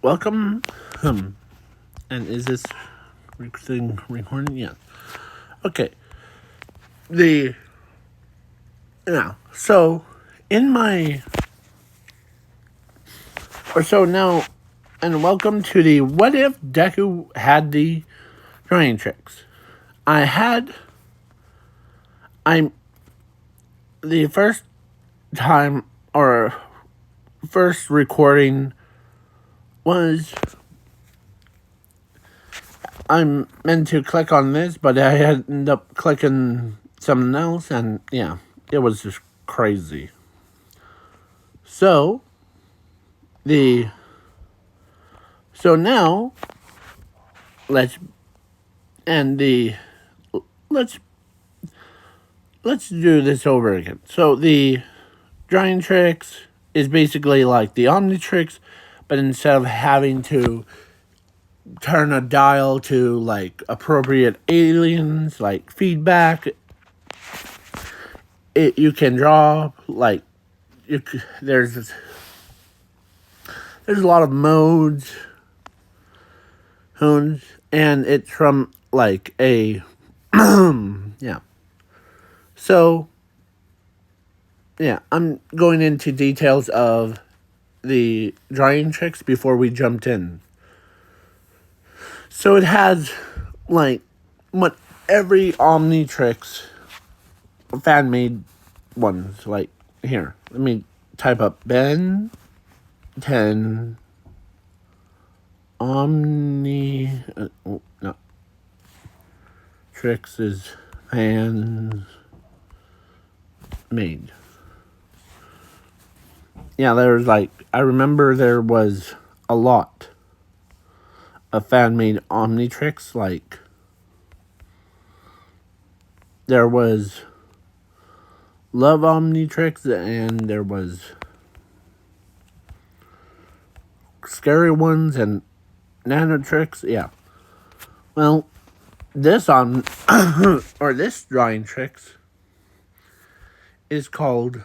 Welcome. And is this thing recording? Yeah. Okay. The now. So in my now, and welcome to the what if Deku had the drawing tricks. I'm the first time or first recording was I'm meant to click on this, but I ended up clicking something else, and yeah, it was just crazy. So the so now let's and the let's let's do this over again. So the drawing tricks is basically like the Omnitrix, but instead of having to turn a dial to like appropriate aliens, like feedback, you can draw like there's a lot of modes, and it's from like a yeah. So yeah, I'm going into details of the drawing tricks before we jumped in. So it has like what every Omnitrix fan made ones. Like here, let me type up Ben 10 Omni. No, tricks is fans made. Yeah, there's like I remember there was a lot of fan made Omnitrix. Like there was Love Omnitrix and there was Scary Ones and Nanotrix. Yeah. Well, this or this drawing tricks is called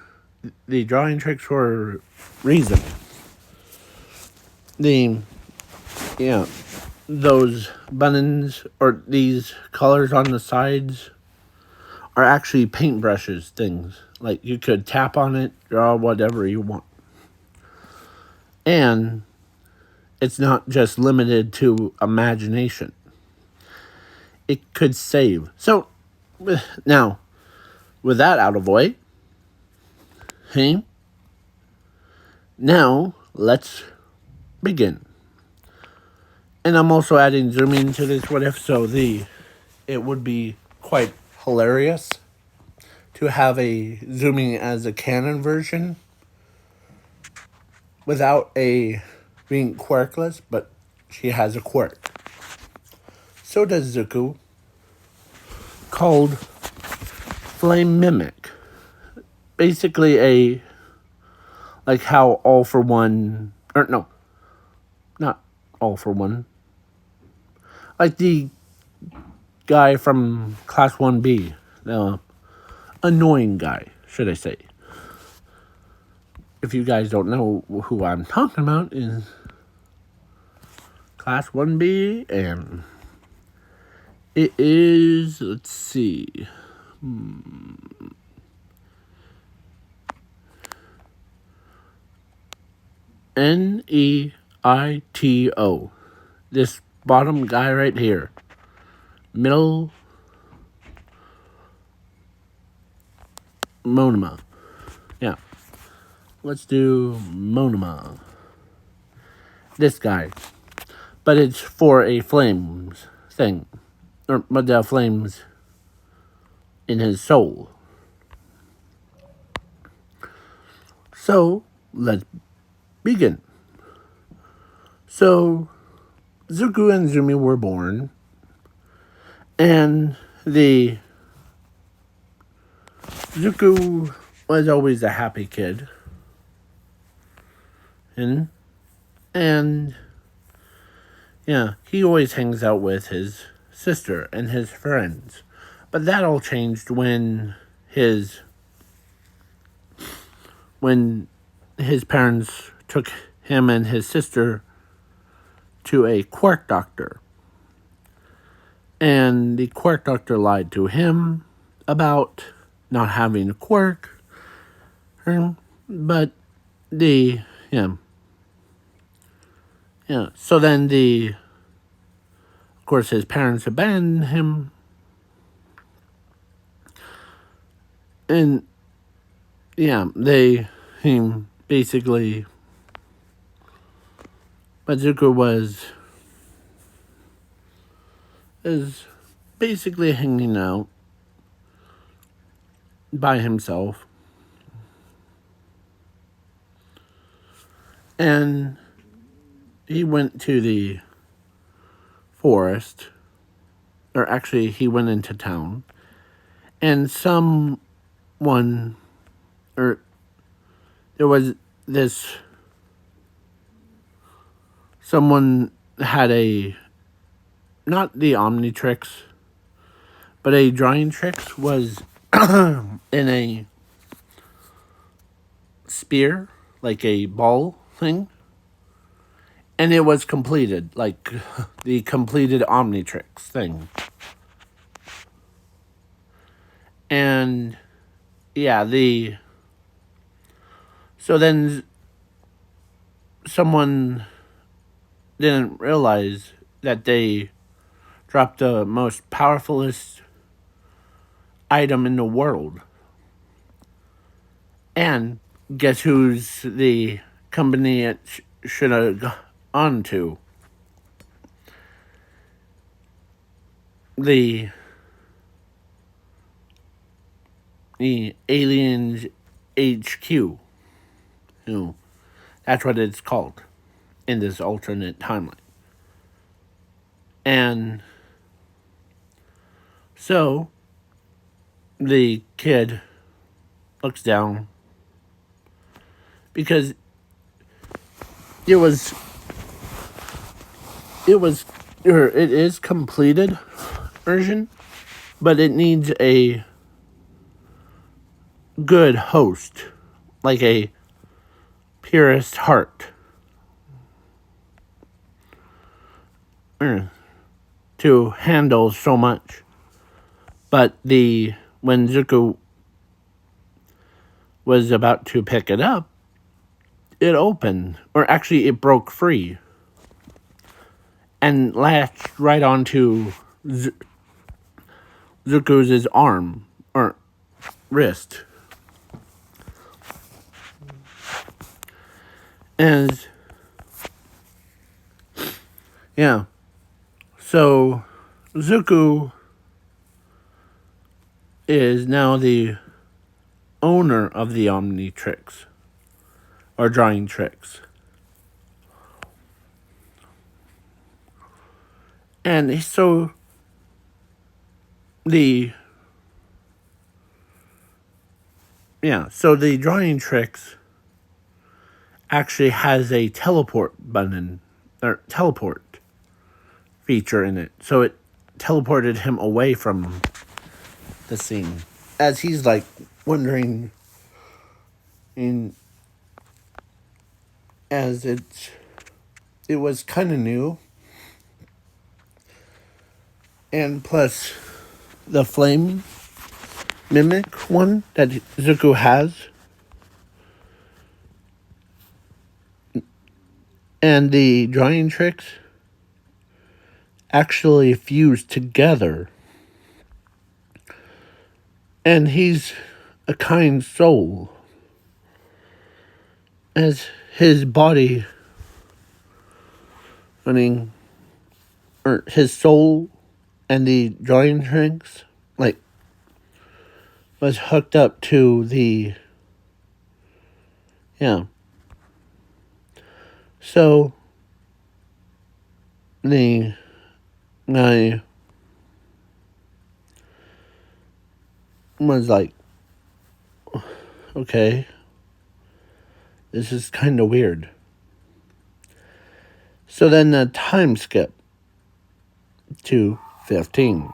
the drawing tricks for a reason. Those buttons or these colors on the sides are actually paintbrushes things. Like you could tap on it, draw whatever you want. And it's not just limited to imagination. It could save. So now, with that out of the way, now let's begin. And I'm also adding zooming to this what if, so it would be quite hilarious to have a zooming as a canon version without a being quirkless, but she has a quirk. So does Izuku, called Flame Mimic. Basically a like how All for One, or no, not All for One. Like the guy from Class 1B, the annoying guy, should I say. If you guys don't know who I'm talking about, is Class 1B, and it is, let's see, Neito. This bottom guy right here. Middle Monoma. Yeah. Let's do Monoma. This guy. But it's for a flames thing. But the flames in his soul. So, let's begin. So, Zuko and Zumi were born. And the Zuko was always a happy kid. And yeah, he always hangs out with his sister and his friends. But that all changed when his parents took him and his sister to a quirk doctor. And the quirk doctor lied to him about not having a quirk. But the, so then of course, his parents abandoned him. And, he basically, Izuku is basically hanging out by himself. And he went to the forest, or actually he went into town, and there was someone had not the Omnitrix, but a drawingtrix was in a spear, like a ball thing, and it was completed, like the completed Omnitrix thing. And so then someone didn't realize that they dropped the most powerfulest item in the world. And guess who's the company it should have gone to? The Aliens HQ. That's what it's called in this alternate timeline. And so the kid looks down because it is completed version, but it needs a good host, like a purest heart, to handle so much. But when Izuku was about to pick it up, it opened, or actually it broke free and latched right onto Zuko's arm or wrist. And so Izuku is now the owner of the Omnitrix, or drawingtrix. And so the drawingtrix actually has a teleport button, or teleport feature in it. So it teleported him away from the scene. As he's like wondering, as it was kind of new. And plus the flame mimic one that Izuku has. And the drawingtrix actually fused together. And he's a kind soul. As his body, or his soul and the drawingtrix, was hooked up to the, So, the guy was like, okay, this is kind of weird. So then the time skip to 15.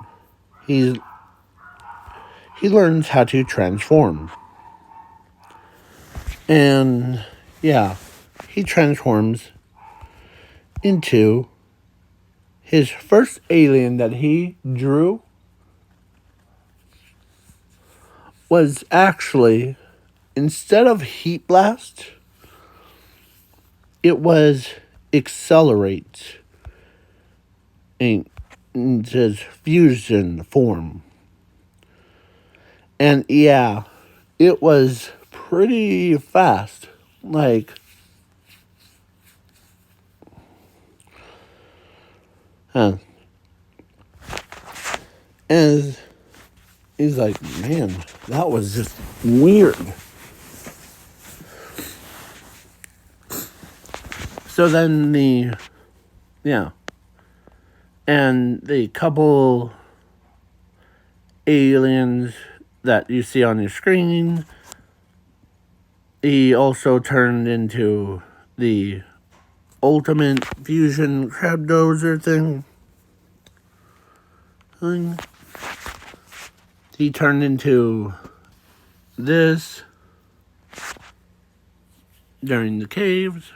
He learns how to transform. And he transforms into his first alien that he drew was actually, instead of heat blast, it was accelerate in his fusion form. And yeah, it was pretty fast. Like, and he's like, man, that was just weird. So then and the couple aliens that you see on your screen, he also turned into the ultimate fusion crab dozer thing. He turned into this during the caves.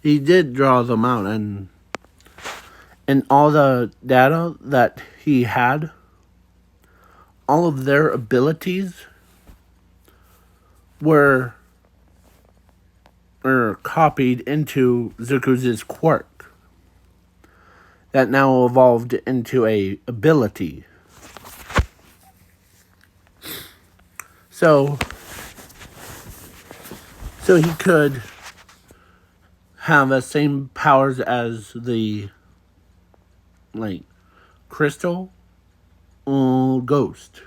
He did draw them out, and all the data that he had, all of their abilities were copied into Izuku's quirk that now evolved into a ability. So he could have the same powers as the, like, crystal ghost,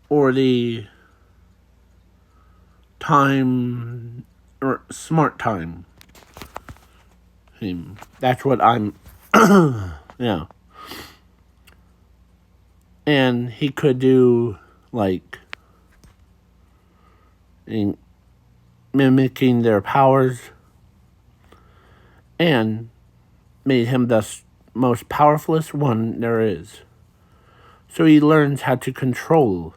or the time, or smart time. That's what I'm yeah. And he could do, like, mimicking their powers, and made him the most powerfulest one there is. So he learns how to control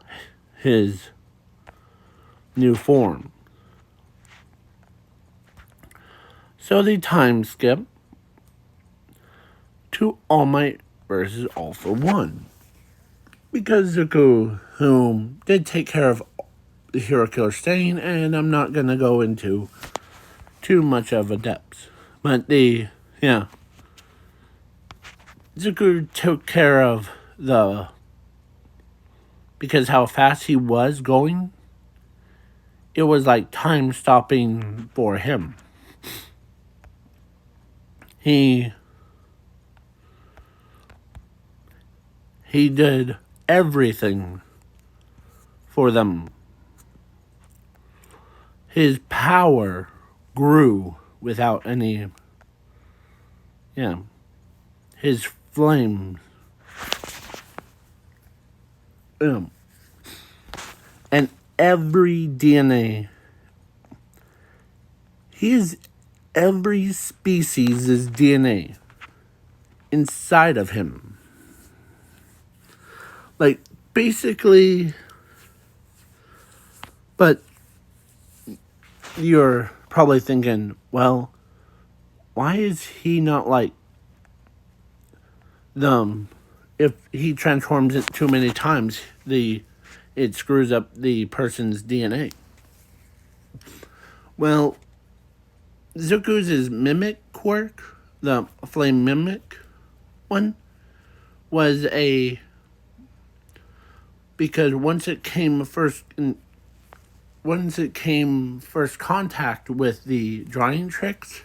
his new form. So the time skip to All Might versus All for One. Because Izuku, who did take care of the Hero Killer Stain, and I'm not going to go into too much of a depth. But Izuku took care of because how fast he was going, it was like time stopping for him. He did everything for them. His power grew without any, his flames. And every DNA, every species' DNA inside of him. Like, basically, but you're probably thinking, well, why is he not like them? If he transforms it too many times, it screws up the person's DNA. Well, Zuku's mimic quirk, the flame mimic one, was because once it came first contact with the drawingtrix,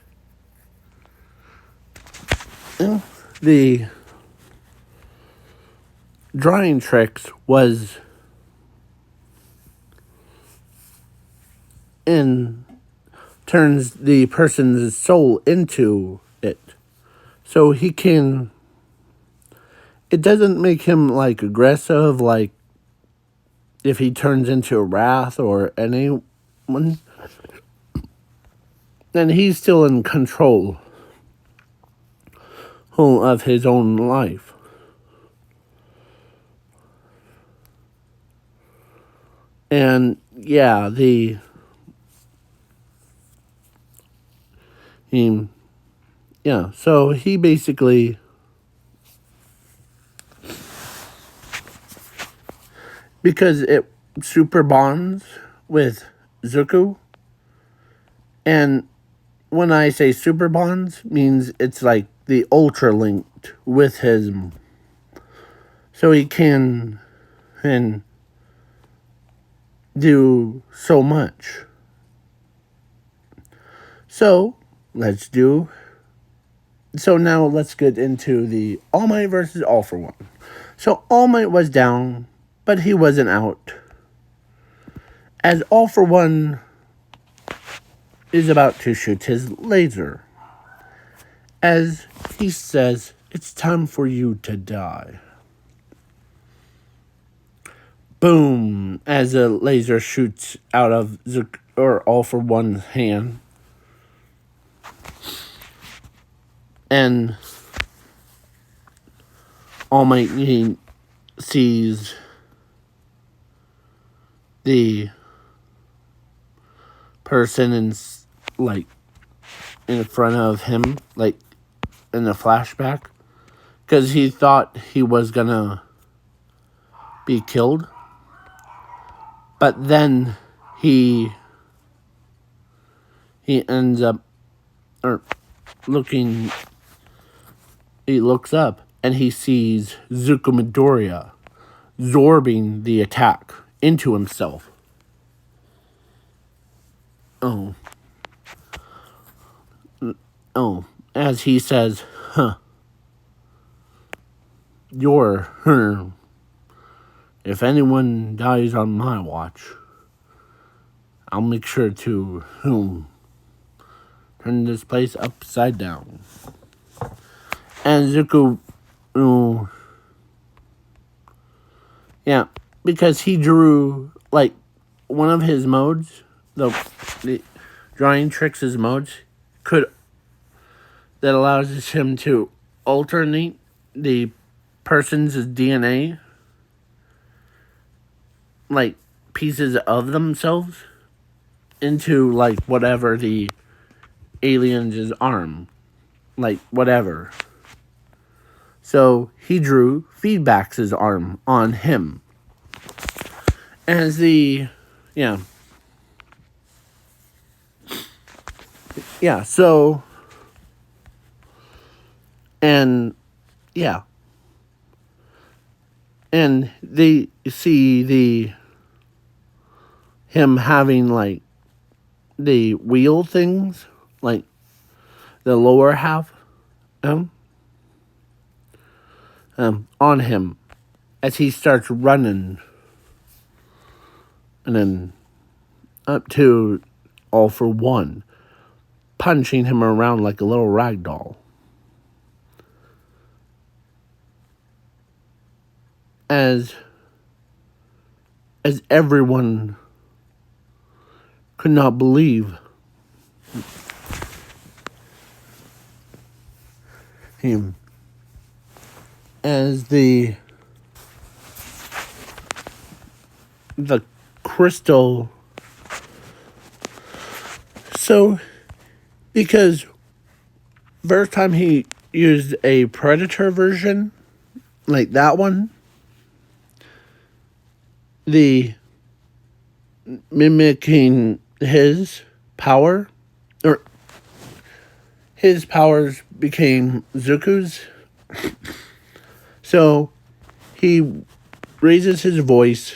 the drawingtrix was turns the person's soul into it. So he can, it doesn't make him like aggressive, like if he turns into a wrath or anyone, then he's still in control of his own life. And yeah, yeah, so he basically, because it super bonds with Zuko, and when I say super bonds, means it's like the ultra linked with him, so he can and do so much. So now let's get into the All Might versus All for One. So All Might was down, but he wasn't out, as All for One is about to shoot his laser, as he says, "It's time for you to die." Boom! As a laser shoots out of All for One's hand, and All Might he sees the person in front of him, like in the flashback, because he thought he was gonna be killed, but then he ends up looking. He looks up and he sees Zuko Midoriya absorbing the attack into himself. As he says, "You're her. If anyone dies on my watch, I'll make sure to turn this place upside down." And Zuko, yeah, because he drew like one of his modes, the drawingtrix modes that allows him to alternate the person's DNA, like pieces of themselves, into like whatever the alien's arm, like whatever. So he drew Feedback's arm on him as the so and they see him having like the wheel things, like the lower half on him as he starts running, and then up to All for One, punching him around like a little rag doll. As everyone could not believe him, as the crystal. So, because first time he used a Predator version, like that one, the mimicking his power, or his powers became Zuko's. So he raises his voice,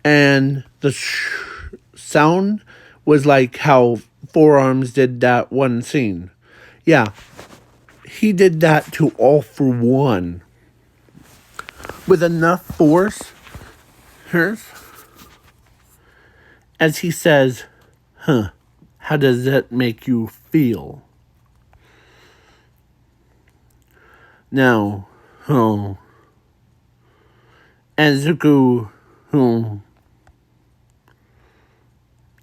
and the sound was like how Four Arms did that one scene. Yeah, he did that to All for One with enough force. As he says, how does that make you feel? Now, and Zuko,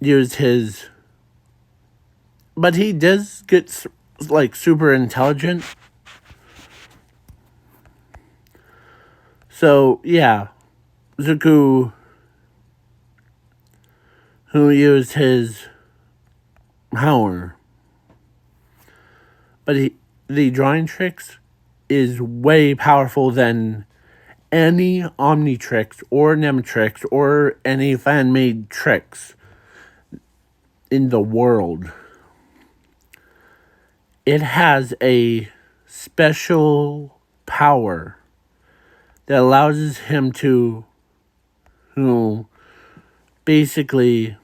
used his, but he does get like super intelligent. So yeah, Zuko, who used his power But the drawing tricks is way powerful than any Omnitrix or Nemtrix or any fan-made tricks in the world. It has a special power that allows him to, basically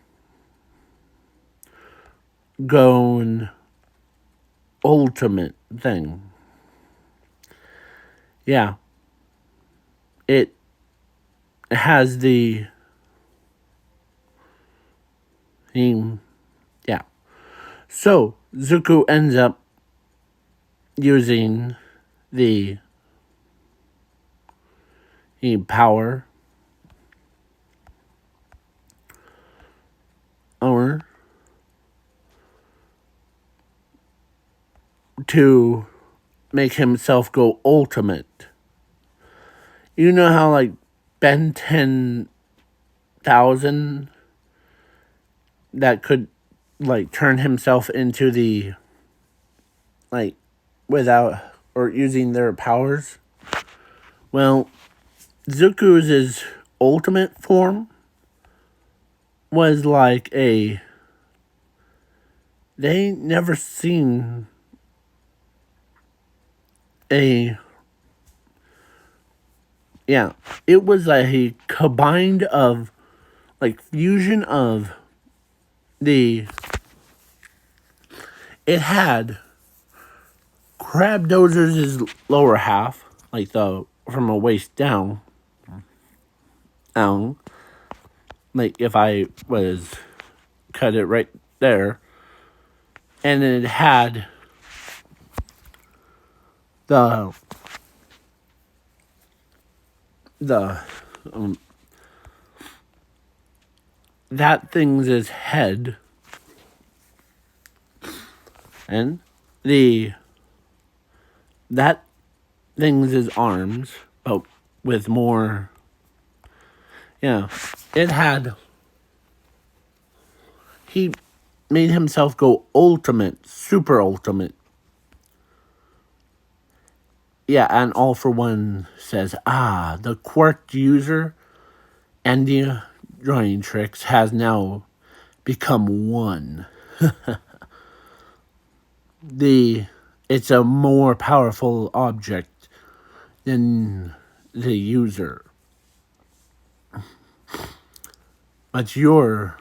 go an ultimate thing. Yeah. It has the yeah. So Izuku ends up using the power or to make himself go ultimate. You know how like Ben 10,000 that could like turn himself into the like without or using their powers? Well, Zuku's ultimate form was like they never seen it was a combined of like fusion of it had Crab Dozer's lower half, like the from a waist down, like if I was cut it right there, and it had the that thing's head and that thing's arms, but with more. Yeah, it had. He made himself go ultimate, super ultimate. Yeah, and All For One says, the quirked user and the drawing tricks has now become one. It's a more powerful object than the user. But you're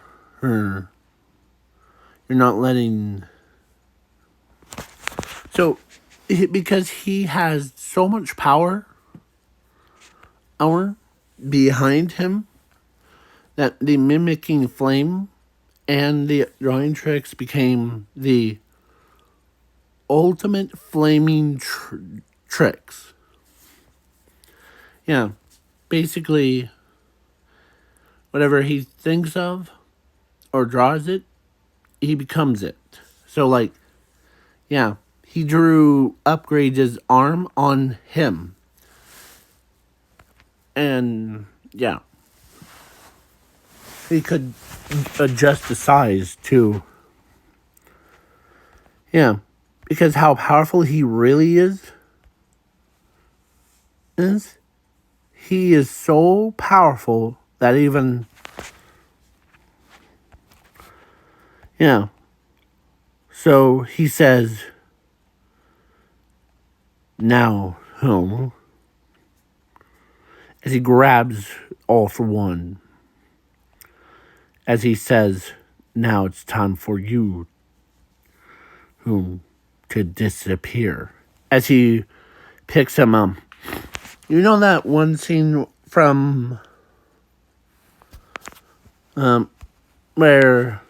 not letting. So, because he has so much power behind him that the mimicking flame and the drawing tricks became the ultimate flaming tricks. Yeah, basically, whatever he thinks of or draws it, he becomes it. So, like, yeah, he drew Upgrade's arm on him. And, yeah, he could adjust the size too. Yeah, because how powerful he really is, he is so powerful that even, yeah. So he says, now, home, as he grabs All For One, as he says, now it's time for you to disappear. As he picks him up. You know that one scene from where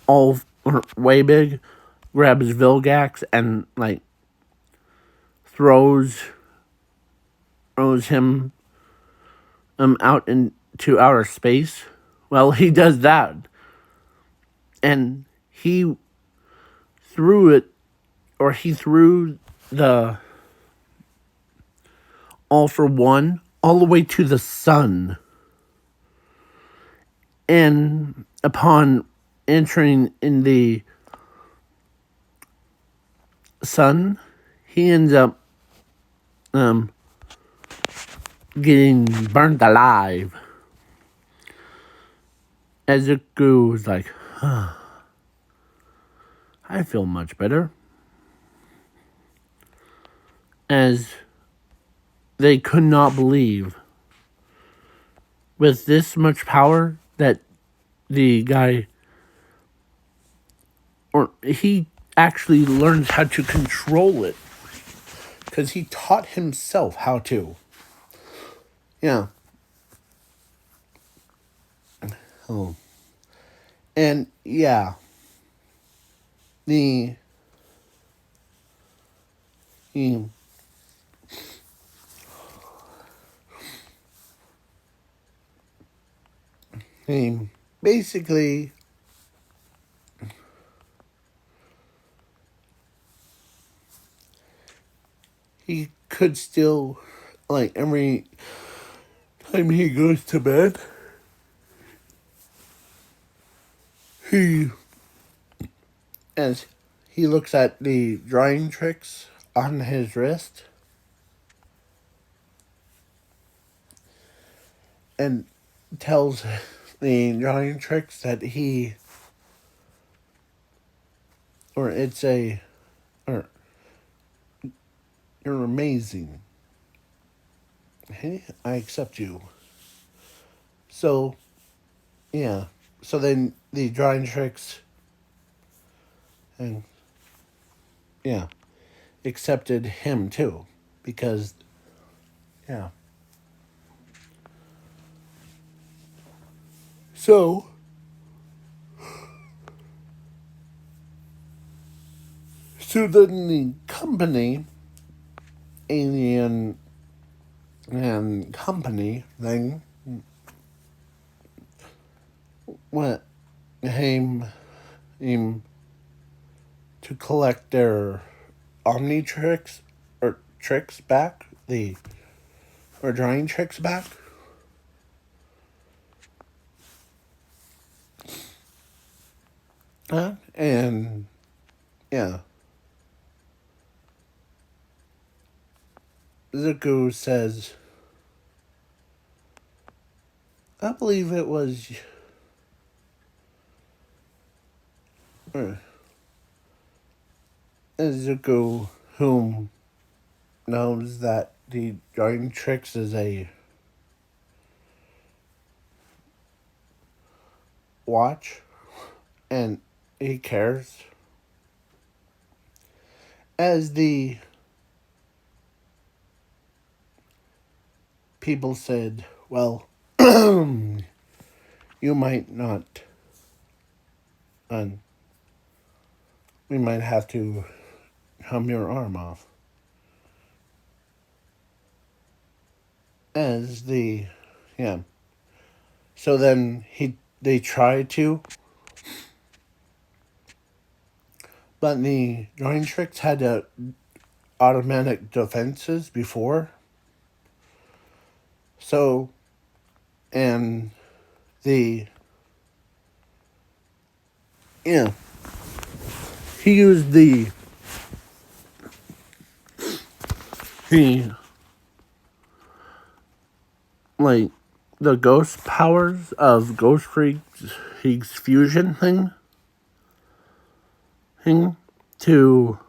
all way big grabs Vilgax and like throws him out into outer space? Well, he does that. And he threw the All For One all the way to the sun. And upon entering in the son, he ends up getting burnt alive. Izuku was like, I feel much better. As they could not believe with this much power that the guy, or he actually learns how to control it. Because he taught himself how to. Yeah. Oh. And yeah. The basically he could still, like, every time he goes to bed, as he looks at the drawingtrix on his wrist and tells the drawingtrix that you're amazing. Hey, I accept you. So, yeah. So then the drawingtrix and yeah, accepted him too, because yeah. So then the company, alien and company thing, went aim to collect their omnitrix or tricks back, or drawing tricks back. And yeah. Izuku says, I believe it was Izuku whom knows that the drawing tricks is a watch, and he cares. As the people said, well, you might not, and we might have to hum your arm off. As the, yeah. So then they tried to, but the drawing tricks had automatic defenses before. So, and yeah, he used he, like, the ghost powers of Ghost Freak's fusion thing to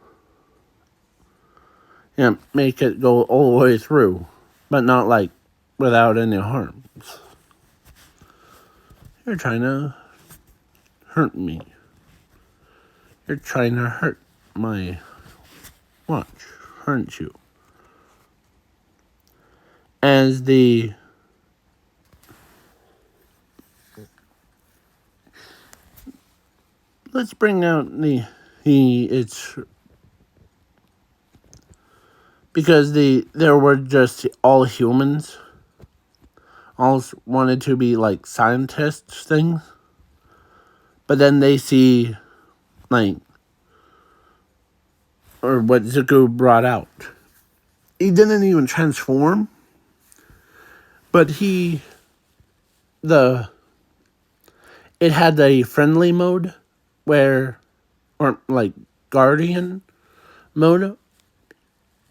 make it go all the way through, but not like without any harm. You're trying to hurt me. You're trying to hurt my watch, aren't you? As let's bring out it's because there were just all humans, all wanted to be like scientists things, but then they see, like, or what Zuko brought out. He didn't even transform, but it had a friendly mode or like guardian mode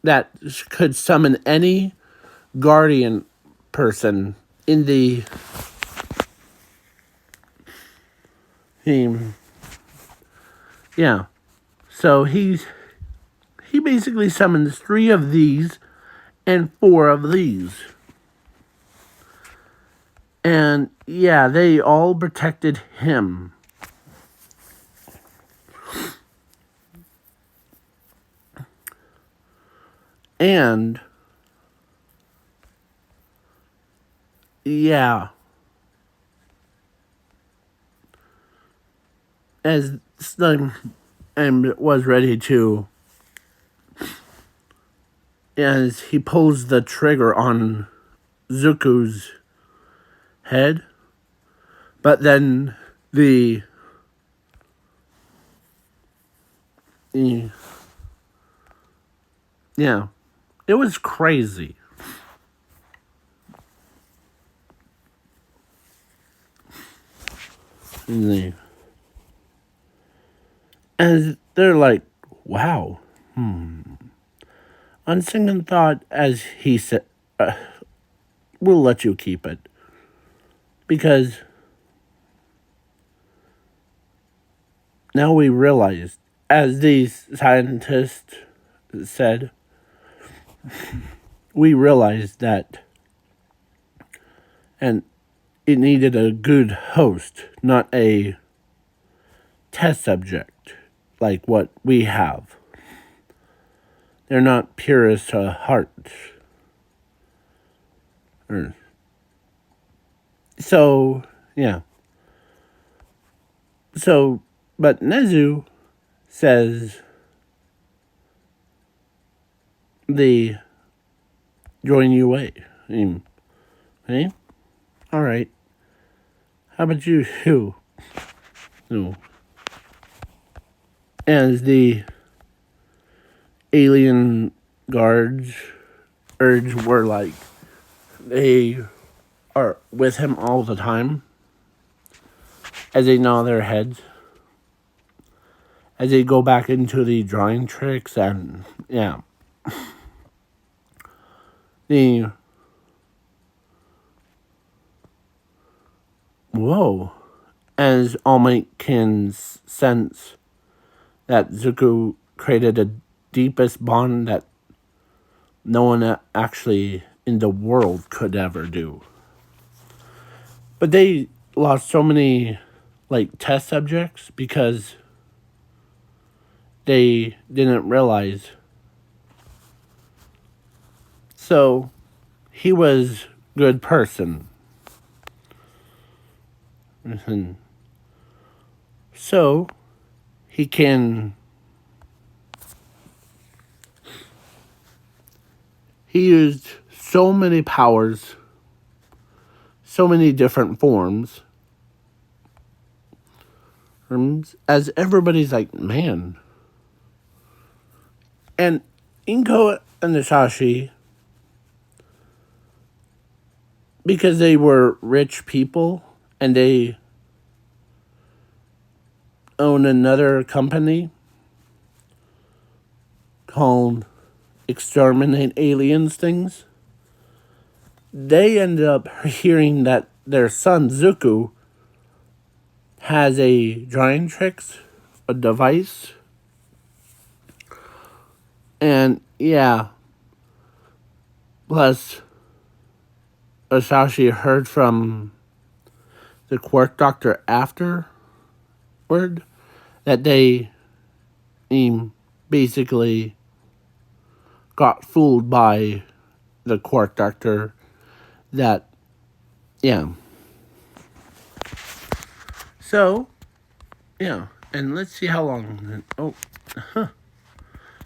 that could summon any guardian person in the team. Yeah. So he basically summons 3 of these and 4 of these. And yeah, they all protected him. And yeah, as Slime was ready to, as he pulls the trigger on Zuku's head, but then yeah, it was crazy. And they're like, wow. On second thought, as he said, we'll let you keep it. Because now we realize, as these scientists said, we realized that, and it needed a good host, not a test subject like what we have. They're not purest to heart. So, yeah. So, but Nezu says the join you way. Hey? Alright. How about you? No. As the alien guards were like, they are with him all the time. As they nod their heads. As they go back into the drawing tricks and, yeah. Whoa. As All Might can sense that Zuko created the deepest bond that no one actually in the world could ever do. But they lost so many, test subjects because they didn't realize. So, he was a good person. So, he used so many powers, so many different forms, as everybody's like, man. And Inko and Nasashi, because they were rich people and they own another company called Exterminate Aliens things, they ended up hearing that their son Zuko has a drawingtrix, a device. And yeah, plus Asashi heard from the Quark Doctor afterward that they basically got fooled by the Quark Doctor. That, yeah. So, yeah, and let's see how long.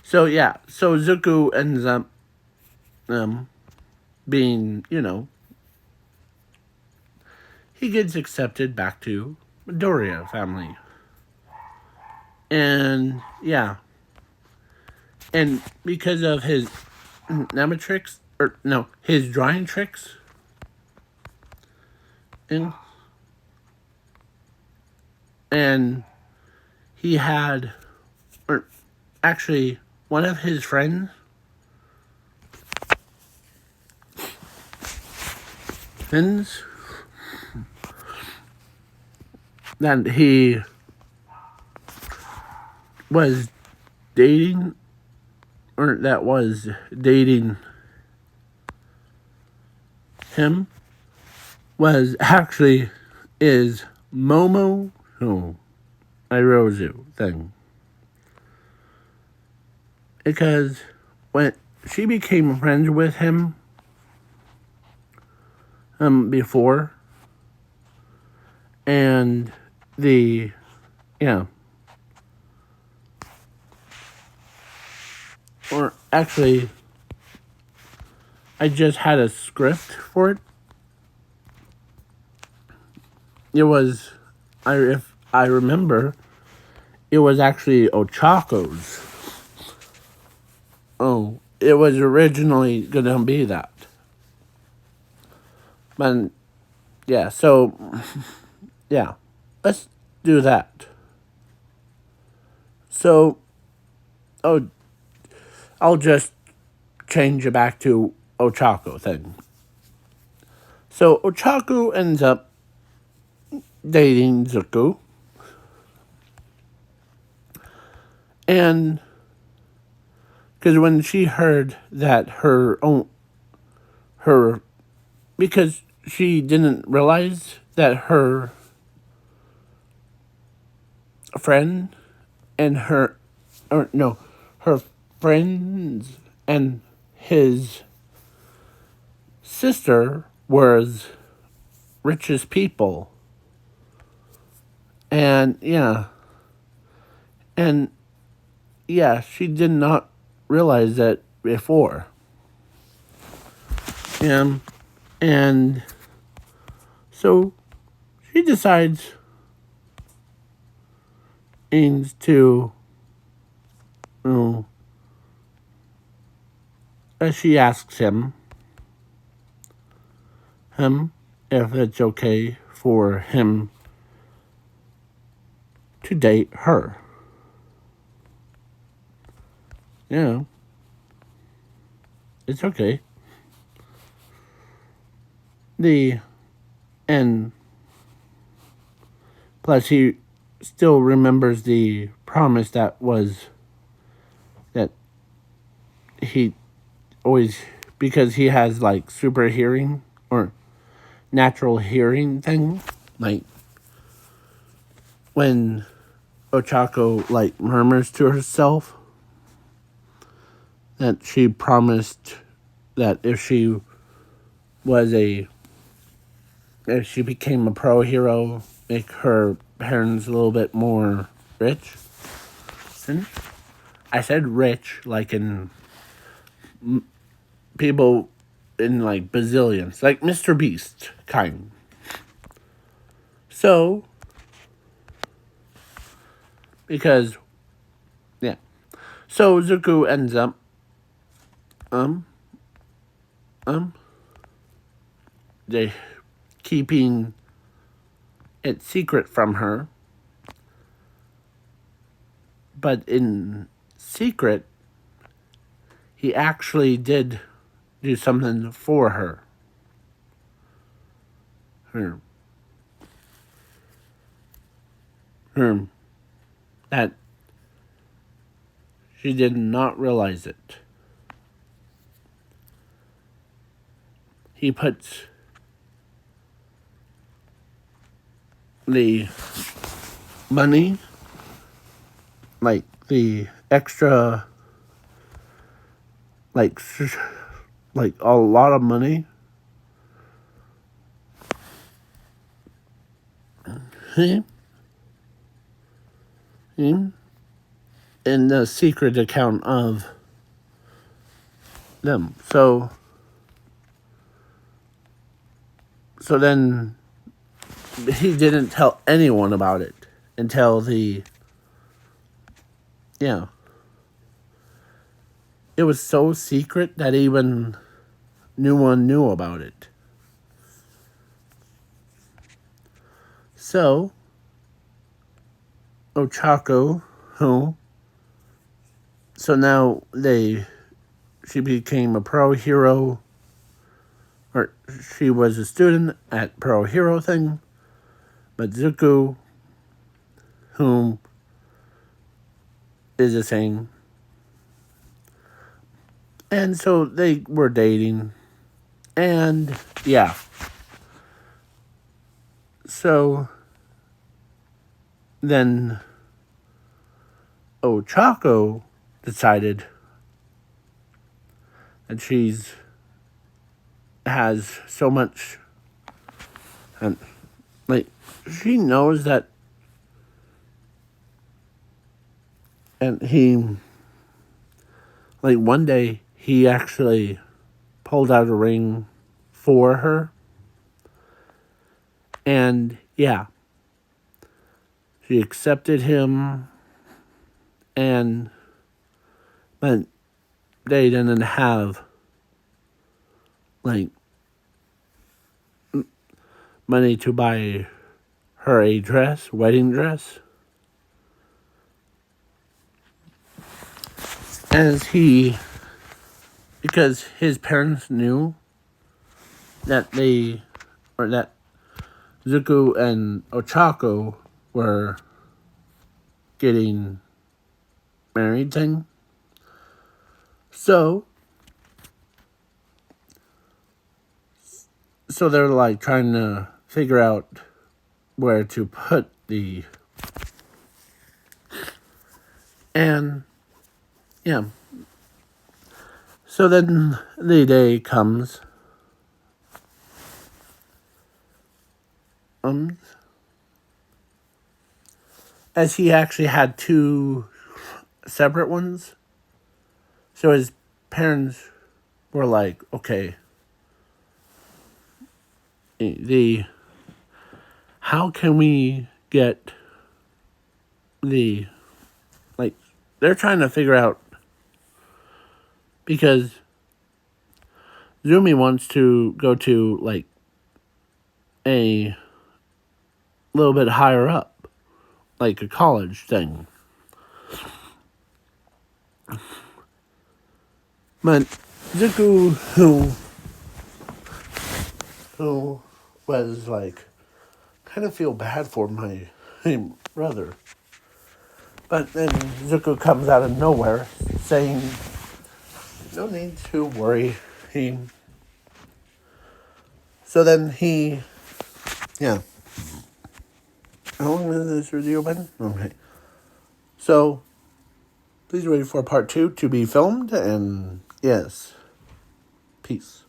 So yeah, so Zuko ends up being, he gets accepted back to Midoriya family. And yeah. And because of his Nematrix, his drawing tricks, and he had, or actually, one of his friends that he was dating, or that was dating him, is Momo, Irozu thing. Because when she became friends with him before, and or actually, I just had a script for it. It was, if I remember, it was actually Ochako's. Oh, it was originally gonna be that. But, yeah, so, yeah, let's do that. So, I'll just change it back to Ochako thing. So, Ochako ends up dating Izuku. And because when she heard that because she didn't realize that her friend and her friends and his sister was richest people. And she did not realize that before. And so she decides to, as she asks him if it's okay for him to date her. It's okay. And plus he still remembers the promise that he always, because he has like super hearing or natural hearing thing, like when Ochako like murmurs to herself, that she promised that if she became a pro hero, make her parents a little bit more rich. And I said rich like in people in like bazillions, like Mr. Beast kind. So, because, so Izuku ends up, they keeping it secret from her, but in secret, he actually did do something for her. That she did not realize it. He puts the money, like the extra, like a lot of money, in the secret account of them. So then he didn't tell anyone about it until it was so secret that even no one knew about it. So Ochako, So now she became a pro hero, or she was a student at pro hero thing, but Zuko, whom is a thing, and so they were dating, and yeah. So then Ochako decided that she's has so much, and like she knows that, and he, like, one day he actually pulled out a ring for her, and yeah, she accepted him, and but they didn't have like money to buy her a wedding dress. Because his parents knew that that Zuko and Ochako were getting married thing. So they're like trying to figure out where to put the, and yeah. So then the day comes, as he actually had two separate ones. So his parents were like, okay, how can we get like, they're trying to figure out, because Zumi wants to go to like a little bit higher up, like a college thing. But Zuko, who was like, kind of feel bad for my brother. But then Zuko comes out of nowhere saying, no need to worry. So then yeah. How long has this video been? Okay. So, please wait for part 2 to be filmed, and yes, peace.